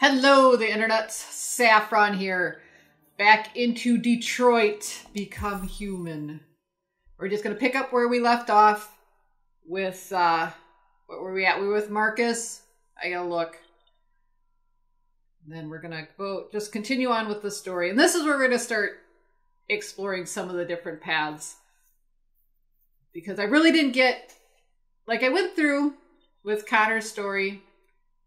Hello, the internet's Saffron here. Back into Detroit, Become Human. We're just going to pick up where we left off with, what were we at? We were with Marcus. I gotta look. And then we're going to go, just continue on with the story. And this is where we're going to start exploring some of the different paths. Because I really didn't get, like I went through with Connor's story,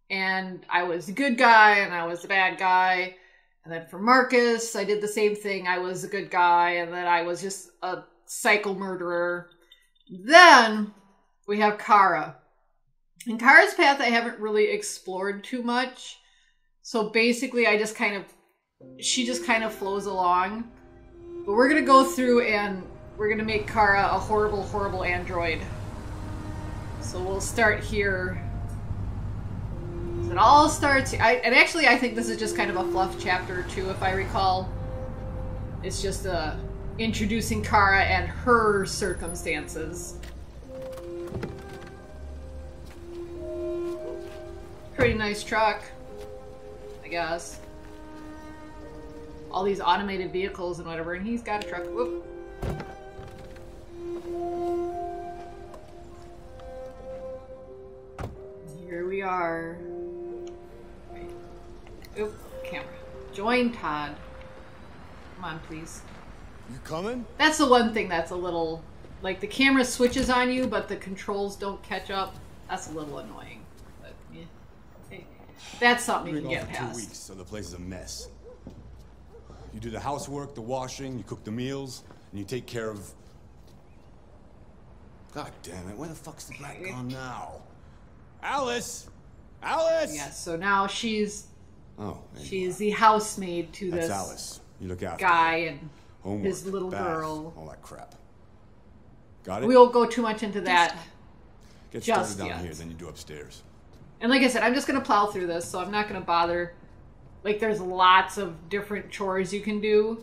and I was the good guy and I was the bad guy. And then for Marcus, I did the same thing. I was a good guy and then I was just a psycho murderer. Then we have Kara. And Kara's path I haven't really explored too much. So basically I just kind of, she just kind of flows along. But we're going to go through and we're going to make Kara a horrible, horrible android. So we'll start here. So it all starts, and actually I think this is just kind of a fluff chapter too, if I recall. It's just introducing Kara and her circumstances. Pretty nice truck, I guess. All these automated vehicles and whatever, and he's got a truck. Whoop. Here we are. Oop, camera. Join Todd. Come on, please. You coming? That's the one thing that's a little... Like, the camera switches on you, but the controls don't catch up. That's a little annoying. But, yeah. Hey, that's something you can get past. 2 weeks, so the place is a mess. You do the housework, the washing, you cook the meals, and you take care of... God damn it, where the fuck's the black gone now? Alice! Alice! Yeah, so now she's... Oh, she's the housemaid to That's this Alice. You look after guy her. and Homework, his little bath, girl. all that crap. Got it? We won't go too much into that Get just started down yet. here, then you do upstairs. And like I said, I'm just going to plow through this, so I'm not going to bother. Like, there's lots of different chores you can do.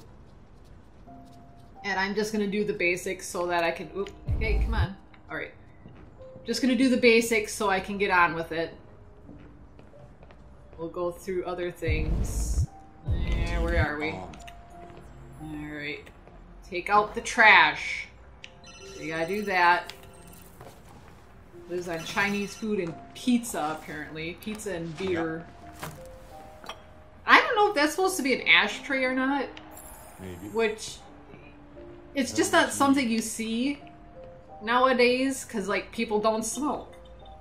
And I'm just going to do the basics so that I can... Oop, hey, come on. All right. Just going to do the basics so I can get on with it. We'll go through other things. Where are we? Alright. Take out the trash. You gotta do that. Lives on Chinese food and pizza, apparently. Pizza and beer. I don't know if that's supposed to be an ashtray or not. Maybe. Which... It's just not something you see nowadays, because, like, people don't smoke.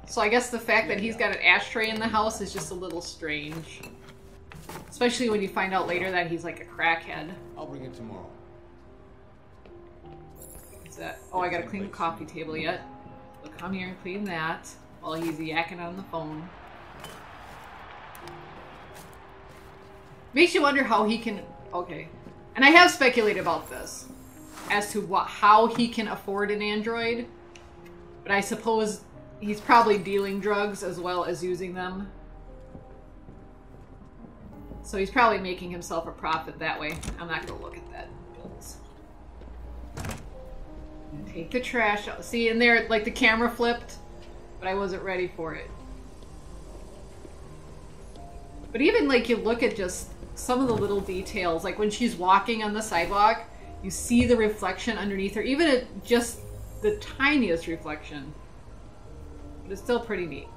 So I guess the fact that he's got an ashtray in the house is just a little strange. Especially when you find out later that he's like a crackhead. I'll bring it tomorrow. What's that? Oh, I gotta clean the coffee table yet. So come here and clean that while he's yakking on the phone. Makes you wonder how he can... Okay. And I have speculated about this. As to how he can afford an android. But I suppose... He's probably dealing drugs as well as using them. So he's probably making himself a profit that way. I'm not going to look at that. Bills. Take the trash out. See, in there, like, the camera flipped, but I wasn't ready for it. But even, like, you look at just some of the little details. Like, when she's walking on the sidewalk, you see the reflection underneath her. Even at just the tiniest reflection. But it's still pretty neat.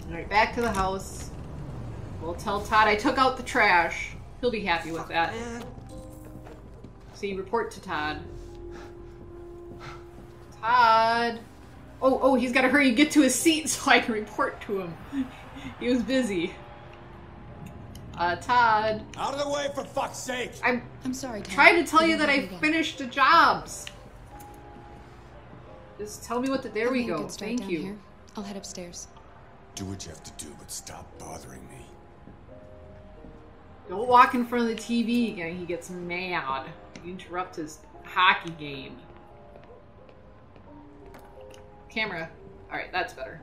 Alright, back to the house. We'll tell Todd I took out the trash. He'll be happy with that. See, report to Todd. Todd! Oh, he's gotta hurry and get to his seat so I can report to him. He was busy. Todd. Out of the way, for fuck's sake! I'm sorry, Todd. Trying to tell you that I finished the jobs. Just tell me what the... There we go. Thank you. Here. I'll head upstairs. Do what you have to do, but stop bothering me. Don't walk in front of the TV again. He gets mad. You interrupt his hockey game. Camera. Alright, that's better.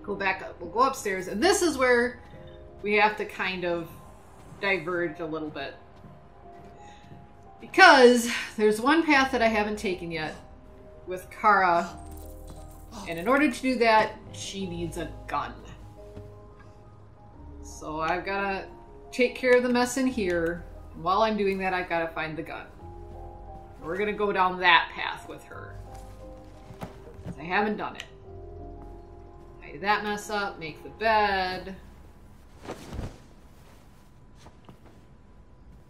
Go back up. We'll go upstairs. And this is where we have to kind of diverge a little bit. Because there's one path that I haven't taken yet with Kara. And in order to do that, she needs a gun. So I've got to take care of the mess in here. While I'm doing that, I've got to find the gun. We're going to go down that path with her. I haven't done it. Tidy that mess up, make the bed.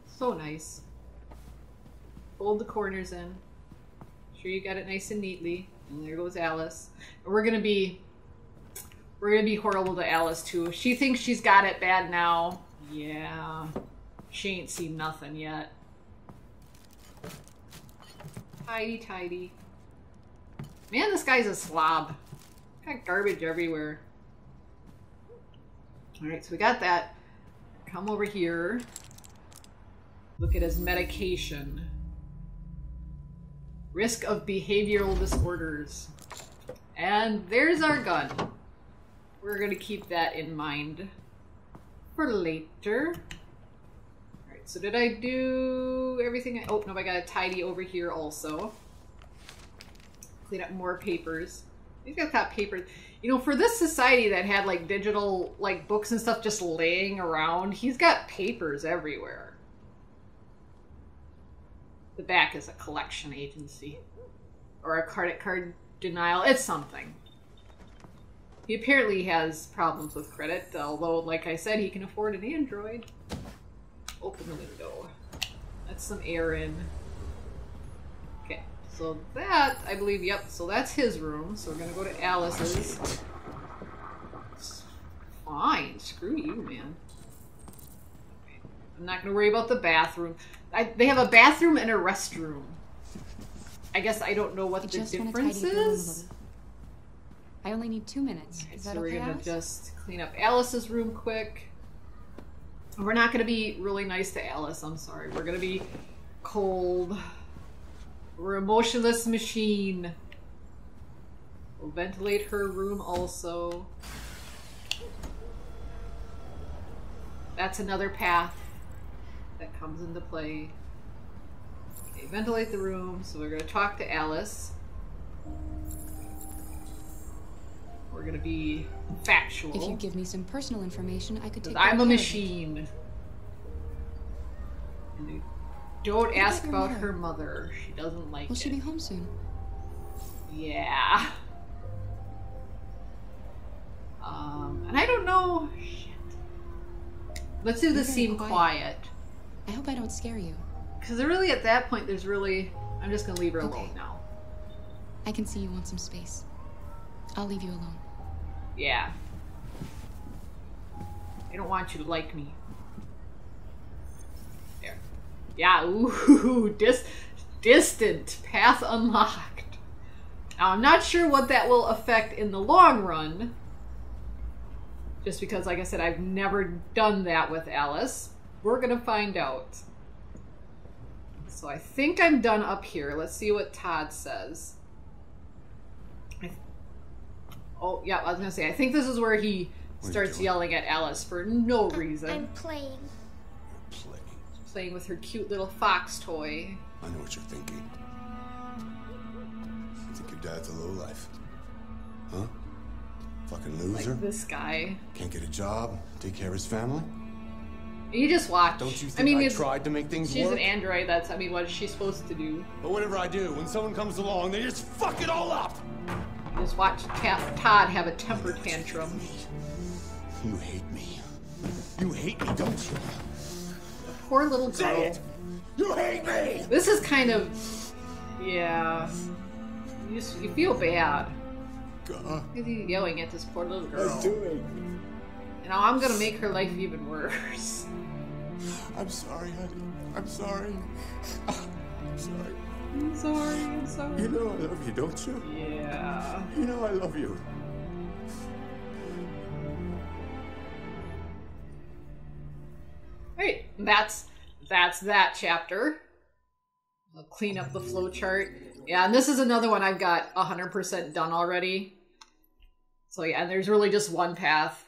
So nice. Fold the corners in. Make sure you got it nice and neatly. And there goes Alice. And we're gonna be horrible to Alice too. She thinks she's got it bad now. Yeah. She ain't seen nothing yet. Tidy, tidy. Man, this guy's a slob. Got garbage everywhere. Alright, so we got that. Come over here. Look at his medication. Risk of behavioral disorders. And there's our gun. We're going to keep that in mind for later. Alright, so did I do everything? Oh, no, I got to tidy over here also. Clean up more papers. He's got papers. You know, for this society that had like digital like books and stuff just laying around, he's got papers everywhere. The back is a collection agency. Or a credit card denial. It's something. He apparently has problems with credit, although, like I said, he can afford an Android. Open the window. Let some air in. Okay, so that, I believe, yep, so that's his room. So we're gonna go to Alice's. Fine, screw you, man. I'm not gonna worry about the bathroom. They have a bathroom and a restroom. I guess I don't know what the difference is. I only need 2 minutes. Okay, Is so that okay, we're gonna Alice? just clean up Alice's room quick. We're not gonna be really nice to Alice, I'm sorry. We're gonna be cold. We're a motionless machine. We'll ventilate her room also. That's another path that comes into play. Okay, ventilate the room. So we're gonna talk to Alice. We're gonna be factual. If you give me some personal information, I could take I'm a care of it. machine. And don't ask your about mother? her mother. She doesn't like Will it. she be home soon? Yeah. And I don't know. Shit. Let's do this You're scene very quiet. I hope I don't scare you. Because really, at that point, there's really. I'm just gonna leave her Okay. alone now. I can see you want some space. I'll leave you alone. Yeah. I don't want you to like me. There. Yeah, ooh, distant. Path unlocked. Now, I'm not sure what that will affect in the long run. Just because, like I said, I've never done that with Alice. We're gonna find out. So I think I'm done up here. Let's see what Todd says. Oh, yeah, I was gonna say, I think this is where he starts yelling at Alice for no reason. I'm playing. Playing with her cute little fox toy. I know what you're thinking. You think your dad's a lowlife? Huh? Fucking loser? Like this guy. Can't get a job, take care of his family? You just watch. Don't you think I mean, tried to make things she's work? an android, that's, I mean, what is she supposed to do? But whatever I do, when someone comes along, they just fuck it all up! Just watch Todd have a temper tantrum. You hate me. You hate me, don't you? Poor little girl. Say it! You hate me! This is kind of, yeah. You feel bad. God. Because he's yelling at this poor little girl. I'm doing. You know, I'm gonna make her life even worse. I'm sorry, honey. I'm sorry. I'm sorry. I'm sorry, I'm sorry. You know I love you, don't you? Yeah. You know I love you. Alright, that's that chapter. I'll clean up the flowchart. Yeah, and this is another one I've got 100% done already. So yeah, and there's really just one path.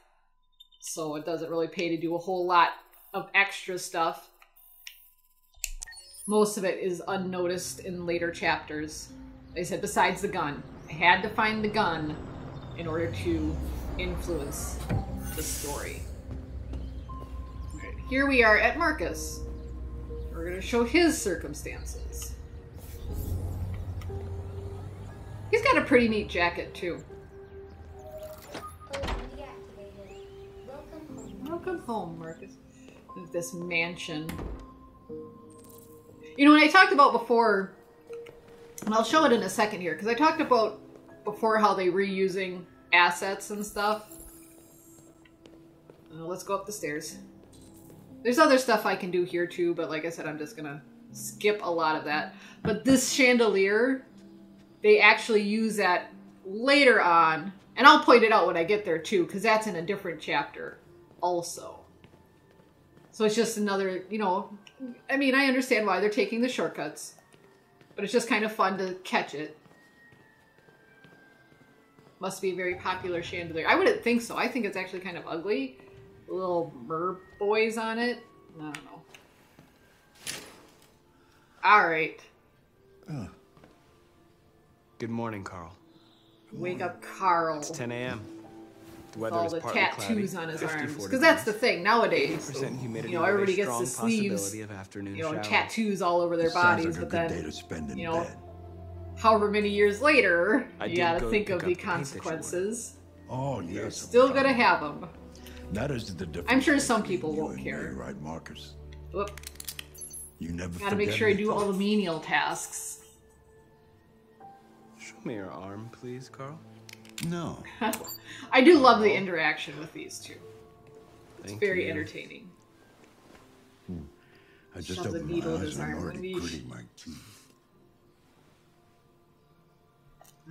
So it doesn't really pay to do a whole lot of extra stuff. Most of it is unnoticed in later chapters. Like I said, besides the gun. I had to find the gun in order to influence the story. here we are at Marcus. We're going to show his circumstances. He's got a pretty neat jacket, too. Welcome home, Marcus. This mansion. You know, when I talked about before, and I'll show it in a second here, because I talked about before how they reusing assets and stuff. Let's go up the stairs. There's other stuff I can do here too, but like I said, I'm just gonna skip a lot of that. But this chandelier, they actually use that later on, and I'll point it out when I get there too, because that's in a different chapter also. So it's just another, you know, I mean, I understand why they're taking the shortcuts, but it's just kind of fun to catch it. Must be a very popular chandelier. I wouldn't think so. I think it's actually kind of ugly. Little mer boys on it. I don't know. All right. Good morning, Carl. Wake up, Carl. It's 10 a.m. The With weather all is the partly tattoos cloudy, on his 54 arms. Because degrees. that's the thing nowadays. 80% humidity, You know, everybody with a gets the strong sleeves, possibility of afternoon you know, showers. tattoos all over their Sounds bodies, like a but good day then, to spend in you know, bed. however many years later, I you did gotta go think pick of up the the paint that you consequences. Oh, You're yes. still gonna have them. That is the difference. I'm sure some between people you won't and care. me, right, Marcus? Whoop. You never Gotta make forget sure I do anything. all the menial tasks. Show me your arm, please, Carl. No. I do love the interaction with these two. It's Thank very you. entertaining. I just Shove the opened my needle in eyes his and I'm arm. already Yeesh. gritting my teeth.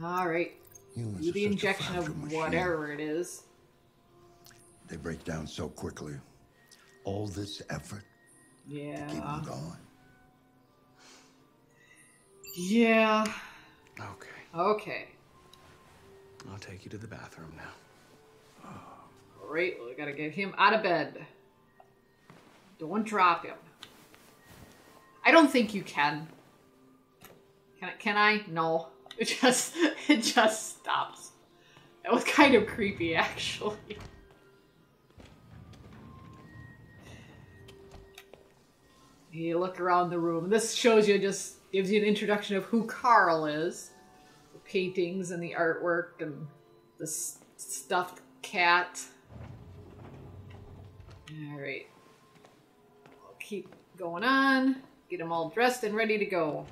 All right. Humans Do are the such a injection of fragile machine. whatever it is. They break down so quickly. All this effort to keep Yeah. them going. Yeah. Okay. Okay. I'll take you to the bathroom now. All right. Well, we gotta get him out of bed. Don't drop him. I don't think you can. Can I? No. It just stops. That was kind of creepy, actually. You look around the room. This shows you, just gives you an introduction of who Carl is. The paintings and the artwork and the stuffed cat. Alright. I'll keep going on. Get him all dressed and ready to go.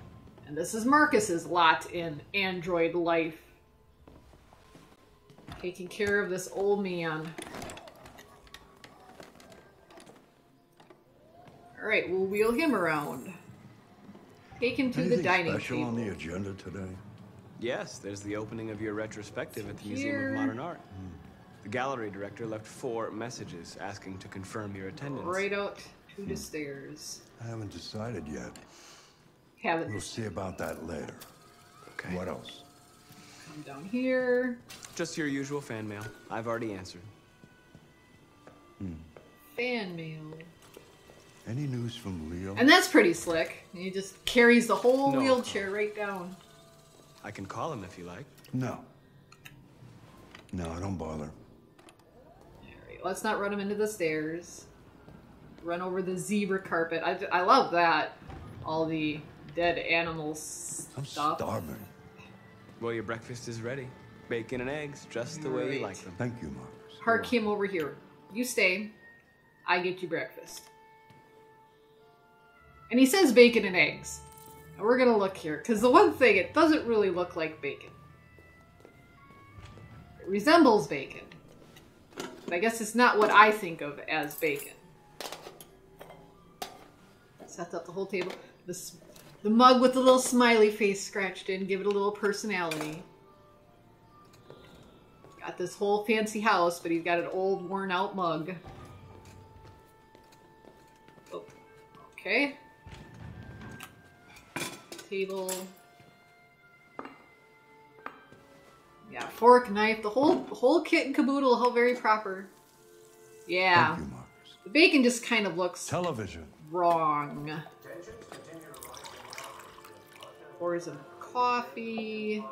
And this is Marcus's lot in Android life. Taking care of this old man. Alright, we'll wheel him around. Take him to Anything the dining special table. on the agenda today? Yes, there's the opening of your retrospective at the Here. Museum of Modern Art. The gallery director left 4 messages asking to confirm your attendance. Right out to the stairs. I haven't decided yet. Haven't We'll see about that later. Okay. What else? come down here. Just your usual fan mail. I've already answered. Fan mail. Any news from Leo? And that's pretty slick. He just carries the whole No. wheelchair right down. I can call him if you like. No. No, don't bother. Alright, let's not run him into the stairs. Run over the zebra carpet. I love that. All the dead animals I'm stuff. starving. Well, your breakfast is ready. Bacon and eggs, just the way you Great. like them. Thank you, Marcus. Hark him over here. You stay. I get you breakfast. And he says bacon and eggs. And we're gonna look here, because the one thing, it doesn't really look like bacon. It resembles bacon. But I guess it's not what I think of as bacon. Sets up the whole table. The mug with the little smiley face scratched in, give it a little personality. Got this whole fancy house, but he's got an old, worn-out mug. Oh, okay. Table. Yeah, fork, knife, the whole kit and caboodle, how very proper. Yeah. Thank you, Marcus. The bacon just kind of looks Television. wrong. Pours some coffee.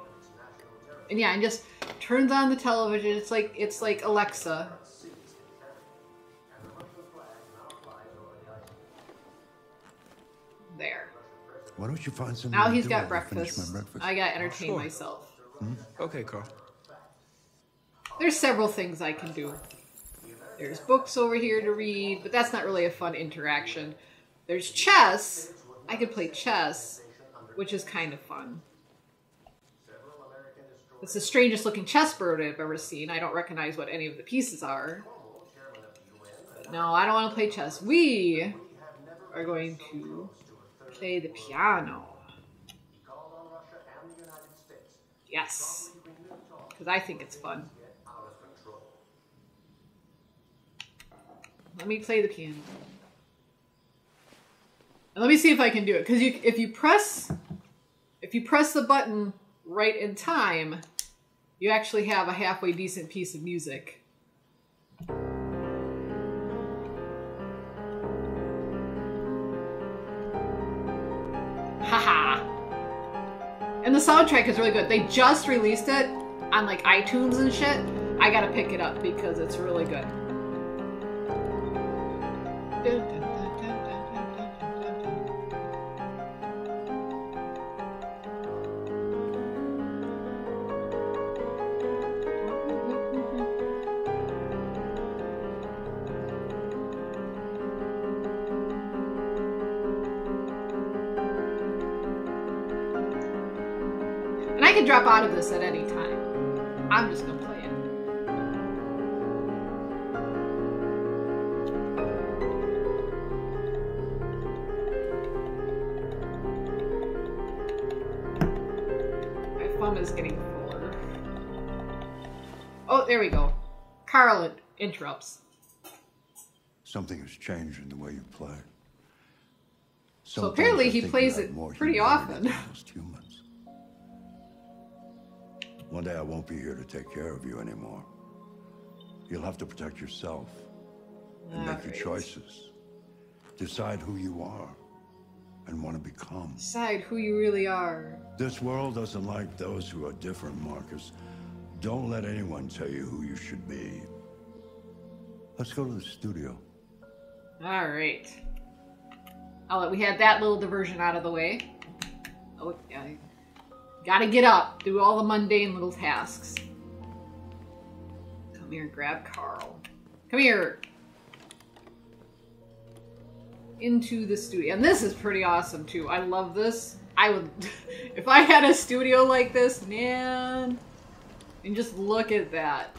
And yeah, and just turns on the television. It's like Alexa. Why don't you find something Now to he's do got while I finish breakfast. my breakfast? I gotta entertain Sure. myself. Okay, Carl. There's several things I can do. There's books over here to read, but that's not really a fun interaction. There's chess. I could play chess, which is kind of fun. It's the strangest looking chessboard I've ever seen. I don't recognize what any of the pieces are. But no, I don't want to play chess. We are going to play the piano. Yes. Because I think it's fun. Let me play the piano. And let me see if I can do it. Because if you press the button right in time, you actually have a halfway decent piece of music. Haha. And the soundtrack is really good. They just released it on like iTunes and shit. I gotta pick it up because it's really good. And I can drop out of this at any time. I'm just gonna play it. My thumb is getting fuller. Oh, there we go. Carl interrupts. Something has changed in the way you play. So Sometimes apparently I he think plays you have it more pretty humanity often. than most humans. One day I won't be here to take care of you anymore. You'll have to protect yourself and make your Alright. choices. Decide who you are and want to become. Decide who you really are. This world doesn't like those who are different, Marcus. Don't let anyone tell you who you should be. Let's go to the studio. Alright. We had that little diversion out of the way. Oh, yeah. Gotta get up. Do all the mundane little tasks. Come here and grab Carl. Come here. Into the studio. And this is pretty awesome, too. I love this. I would... if I had a studio like this, man... And just look at that.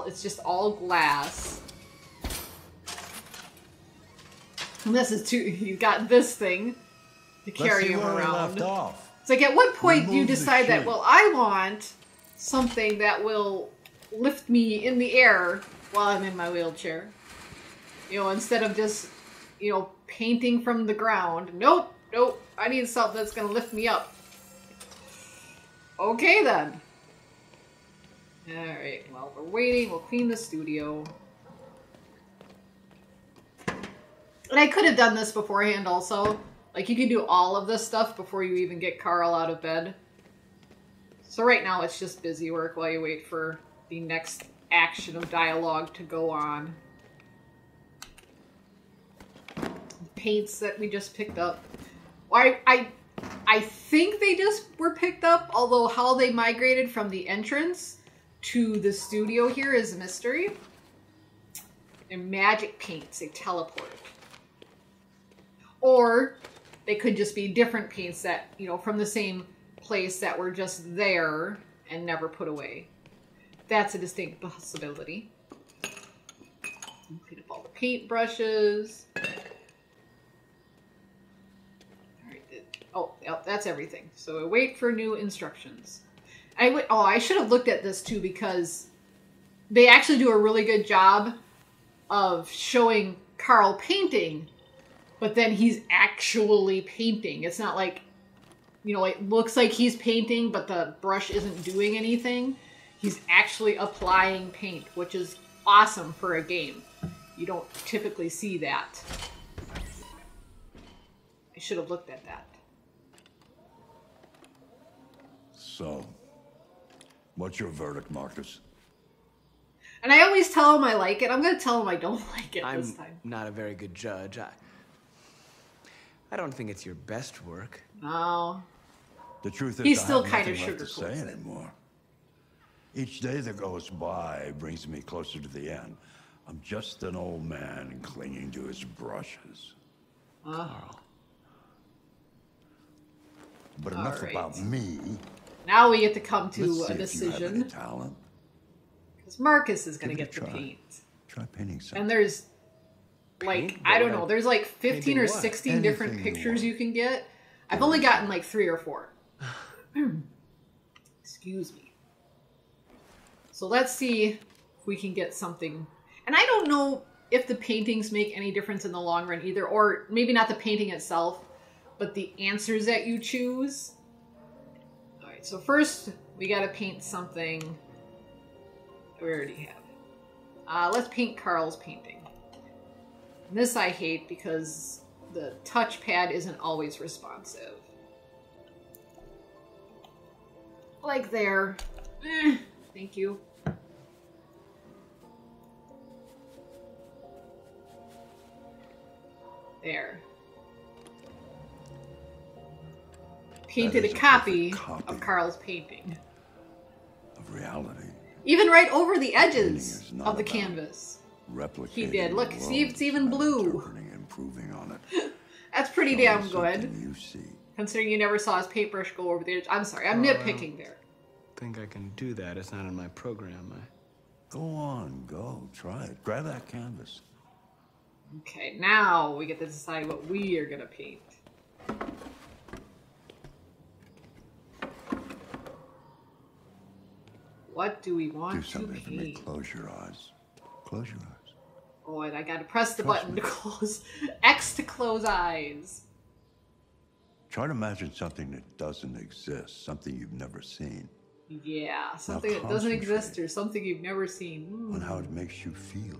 It's just all glass. And this is too, you got this thing to carry him around. It's like, at what point do you decide that, well, I want something that will lift me in the air while I'm in my wheelchair? You know, instead of just, you know, painting from the ground. Nope, nope, I need something that's going to lift me up. Okay, then. Alright, while we're waiting, we'll clean the studio. And I could have done this beforehand also. Like, you can do all of this stuff before you even get Carl out of bed. So right now it's just busy work while you wait for the next action of dialogue to go on. The paints that we just picked up. I think they just were picked up, although how they migrated from the entrance to the studio here is a mystery. They're magic paints, they teleport. Or they could just be different paints that, you know, from the same place that were just there and never put away. That's a distinct possibility. Clean up all the paint brushes. Oh, yep, that's everything. So I wait for new instructions. I should have looked at this too, because they actually do a really good job of showing Carl painting, but then he's actually painting. It's not like, you know, it looks like he's painting, but the brush isn't doing anything. He's actually applying paint, which is awesome for a game. You don't typically see that. I should have looked at that. So, what's your verdict, Marcus? And I always tell him I like it. I'm going to tell him I don't like it this time. I'm not a very good judge. I don't think it's your best work. No. The truth is, He's I still have kind of nothing left to sugarcoats say it. anymore. Each day that goes by brings me closer to the end. I'm just an old man clinging to his brushes. Carl. But enough right. about me. Now we get to come to Let's see a if you have any decision. talent. Because Marcus is going to Give it get a the try. paint. Try painting something. And there's, like, Paint? I don't What? know, there's like 15 Painting or what? 16 different Anything you pictures want. you can get. I've only gotten like 3 or 4. Excuse me. So let's see if we can get something. And I don't know if the paintings make any difference in the long run either, or maybe not the painting itself, but the answers that you choose. All right, so first we got to paint something we already have. Let's paint Carl's painting. And this I hate because the touchpad isn't always responsive. Like there. Thank you. There. Painted is a a copy perfect copy. of Carl's painting. Of reality. Even right over the Painting edges is not of the about canvas. Replicating He did. Look, the see, world, it's even by blue. interpreting and improving on it. That's pretty Only damn something good. You see. Considering you never saw his paintbrush go over the edge. I'm sorry, I'm nitpicking there. I think I can do that. It's not in my program. Go on, go. Try it. Grab that canvas. Okay, now we get to decide what we are going to paint. What do we want Do to something for me. paint? Close your eyes. Close your eyes. Oh, and I got to press the Trust button me. to close. X to close eyes. Try to imagine something that doesn't exist, something you've never seen, Yeah, something that doesn't exist concentrate or something you've never seen. on how it makes you feel.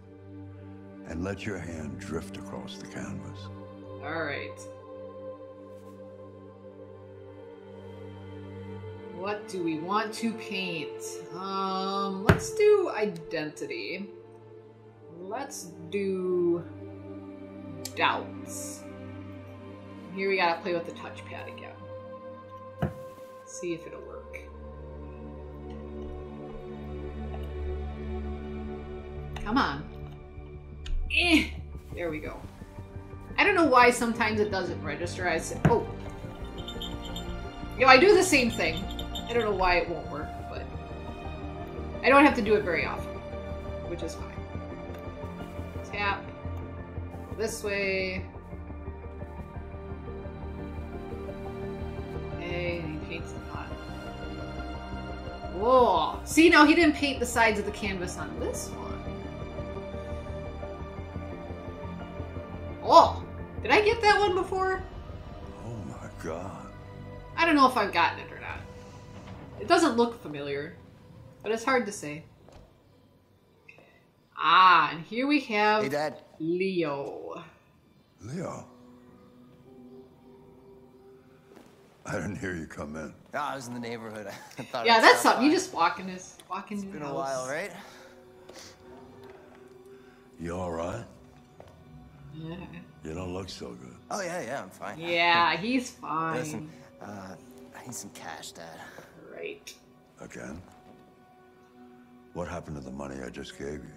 And let your hand drift across the canvas. All right. What do we want to paint? Let's do identity. Let's do doubts. Here we gotta play with the touchpad again. See if it'll work. Come on. There we go. I don't know why sometimes it doesn't register. I said, oh. I do the same thing. I don't know why it won't work, but I don't have to do it very often, which is fine. Tap. Go this way. Okay, and he paints the pot. Whoa. See, now he didn't paint the sides of the canvas on this one. Oh, did I get that one before? Oh my God. I don't know if I've gotten it or not. It doesn't look familiar, but it's hard to say. Ah, and here we have Hey, Dad. Leo. Leo. I didn't hear you come in. Oh, I was in the neighborhood. I thought Yeah, I'd that's stop something. You by. just walk in his It's been a while, right? You all right? Yeah. You don't look so good. Oh, yeah, I'm fine. Yeah, he's fine. Listen, I need some cash, Dad. Right. Again? What happened to the money I just gave you?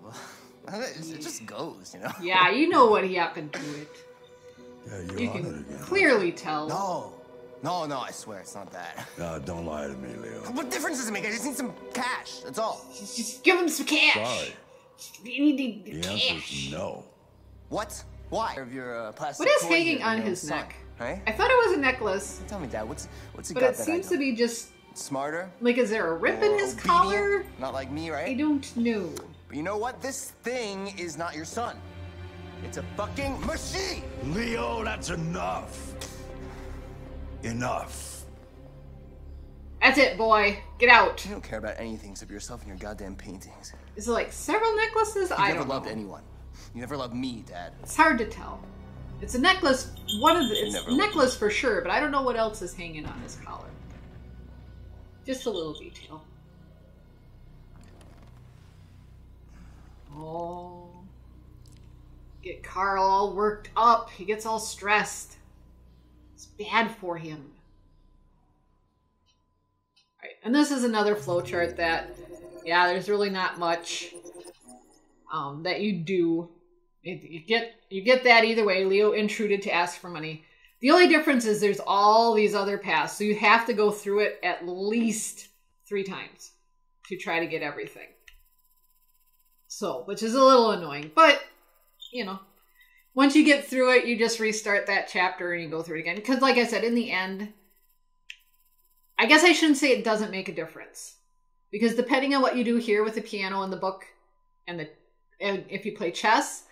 Well, it just goes, you know? Yeah, you know what happened to it. Yeah, You you're on it can again. clearly tell. No, I swear it's not that. No, don't lie to me, Leo. What difference does it make? I just need some cash, that's all. Just give him some cash. Sorry. You need the The cash. answer's no. What? Why? Of your plastic What is toy hanging here, on you know, his son, neck? Right? I thought it was a necklace, Tell me, Dad, what's he but got it that seems I to don't? be just Smarter? like, is there a rip in Or his obedient? collar? Not like me, I right? don't know. But you know what? This thing is not your son. It's a fucking machine! Leo, that's enough. Enough. That's it, boy. Get out. You don't care about anything except yourself and your goddamn paintings. Is it like several necklaces? You I never don't know. loved anyone. You never loved me, Dad. It's hard to tell. It's a necklace. It's never a necklace for sure, but I don't know what else is hanging on his collar. Just a little detail. Oh. Get Carl all worked up. He gets all stressed. It's bad for him. All right, and this is another flowchart that, yeah, there's really not much that you do. You get that either way. Leo intruded to ask for money. The only difference is there's all these other paths, so you have to go through it at least 3 times to try to get everything. So, which is a little annoying, but, you know, once you get through it, you just restart that chapter and you go through it again. Because like I said, in the end, I guess I shouldn't say it doesn't make a difference. Because depending on what you do here with the piano and the book, and if you play chess,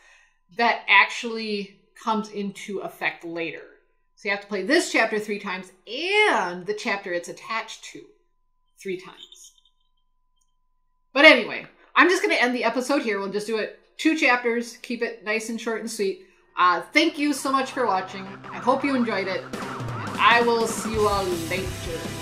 that actually comes into effect later. So you have to play this chapter 3 times and the chapter it's attached to 3 times. But anyway, I'm just going to end the episode here. We'll just do it 2 chapters, keep it nice and short and sweet. Thank you so much for watching. I hope you enjoyed it. And I will see you all later.